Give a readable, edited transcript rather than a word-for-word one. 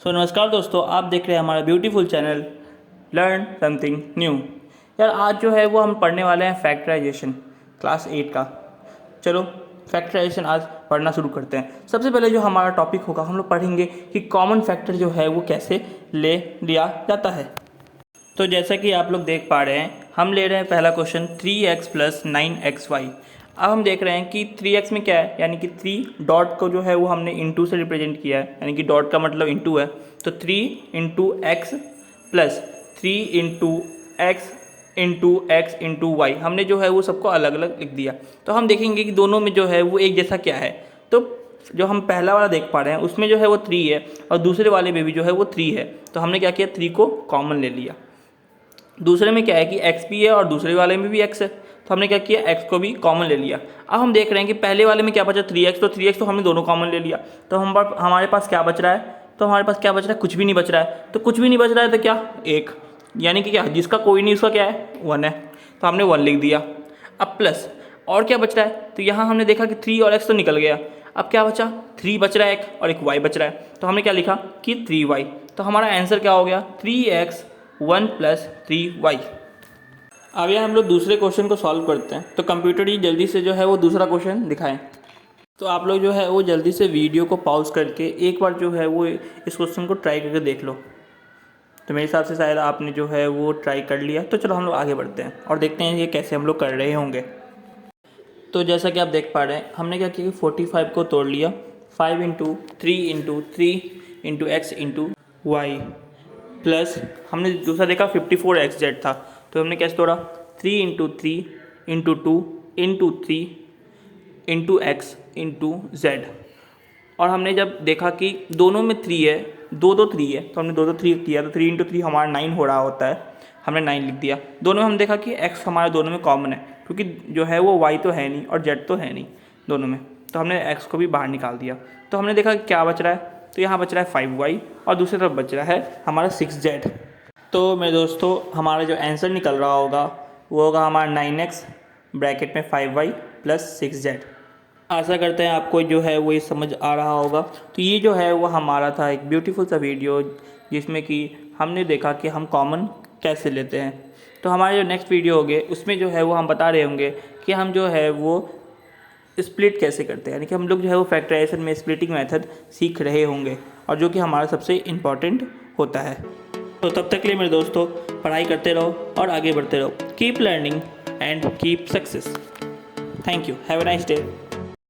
नमस्कार दोस्तों, आप देख रहे हैं हमारा beautiful channel learn something new. यार आज जो है वो हम पढ़ने वाले हैं फैक्टराइजेशन क्लास 8 का। चलो फैक्टराइजेशन आज पढ़ना शुरू करते हैं। सबसे पहले जो हमारा टॉपिक होगा, हम लोग पढ़ेंगे कि कॉमन फैक्टर जो है वो कैसे ले लिया जाता है। तो जैसा कि आप लोग देख पा रहे हैं, हम ले रहे हैं पहला क्वेश्चन 3x + 9xy। अब हम देख रहे हैं कि 3x में क्या है, यानी कि 3 डॉट को जो है वो हमने इंटू से रिप्रेजेंट किया है, यानी कि डॉट का मतलब इंटू है। तो 3 × x + 3 × x × y हमने जो है वो सबको अलग अलग लिख दिया। तो हम देखेंगे कि दोनों में जो है वो एक जैसा क्या है। तो जो हम पहला वाला देख पा रहे हैं उसमें जो है वो 3 है और दूसरे वाले में भी जो है वो 3 है। तो हमने क्या किया, 3 को कॉमन ले लिया। दूसरे में क्या है कि x भी है और दूसरे वाले में भी x है, तो हमने क्या किया, x को भी कॉमन ले लिया। अब हम देख रहे हैं कि पहले वाले में क्या बचा, 3x। तो 3x तो हमने दोनों कॉमन ले लिया। तो हमारे पास क्या बच रहा है, तो हमारे पास क्या बच रहा है, कुछ भी नहीं बच रहा है। तो कुछ भी नहीं बच रहा है तो क्या, 1, यानी कि क्या, जिसका कोई नहीं उसका क्या है, 1 है। तो हमने 1 लिख दिया। अब प्लस और क्या बच रहा है, तो यहाँ हमने देखा कि 3 और x तो निकल गया। अब क्या बचा, 3 बच रहा है एक और एक y बच रहा है। तो हमने क्या लिखा कि 3y। तो हमारा आंसर क्या हो गया, 3x 1 + 3y। अब यह हम लोग दूसरे क्वेश्चन को सॉल्व करते हैं। तो कंप्यूटर जी जल्दी से जो है वो दूसरा क्वेश्चन दिखाएं। तो आप लोग जो है वो जल्दी से वीडियो को पॉज करके एक बार जो है वो इस क्वेश्चन को ट्राई करके देख लो। तो मेरे हिसाब से शायद आपने जो है वो ट्राई कर लिया। तो चलो हम लोग आगे बढ़ते हैं और देखते हैं ये कैसे हम लोग कर रहे होंगे। तो जैसा कि आप देख पा रहे हैं, हमने क्या किया, 45 को तोड़ लिया। 5 × 3 × 3 × x × y प्लस हमने दूसरा देखा 54xz था। तो हमने कैसे तोड़ा, 3 × 3 × 2 × 3 × x × z। और हमने जब देखा कि दोनों में 3 है, 2 3 है, तो हमने 2 3 किया। तो 3 × 3 हमारा 9 हो रहा होता है, हमने 9 लिख दिया। दोनों में हम देखा कि x हमारे दोनों में कॉमन है, क्योंकि जो है वो y तो है नहीं और z तो है नहीं दोनों में। तो हमने x को भी बाहर निकाल दिया। तो हमने देखा कि क्या बच रहा है, तो यहाँ बच रहा है 5y और दूसरी तरफ बच रहा है हमारा 6z। तो मेरे दोस्तों हमारा जो आंसर निकल रहा होगा वो होगा हमारा 9x ब्रैकेट में 5y + 6z। आशा करते हैं आपको जो है वो ये समझ आ रहा होगा। तो ये जो है वो हमारा था एक ब्यूटीफुल सा वीडियो, जिसमें कि हमने देखा कि हम कॉमन कैसे लेते हैं। तो हमारे जो नेक्स्ट वीडियो होंगे उसमें जो है वो हम बता रहे होंगे कि हम जो है वो स्प्लिट कैसे करते हैं, यानी कि हम लोग जो है वो फैक्टराइजेशन में स्प्लिटिंग मेथड सीख रहे होंगे, और जो कि हमारा सबसे इम्पॉर्टेंट होता है। तो तब तक के लिए मेरे दोस्तों पढ़ाई करते रहो और आगे बढ़ते रहो। Keep learning and keep success. Thank you, have a nice day.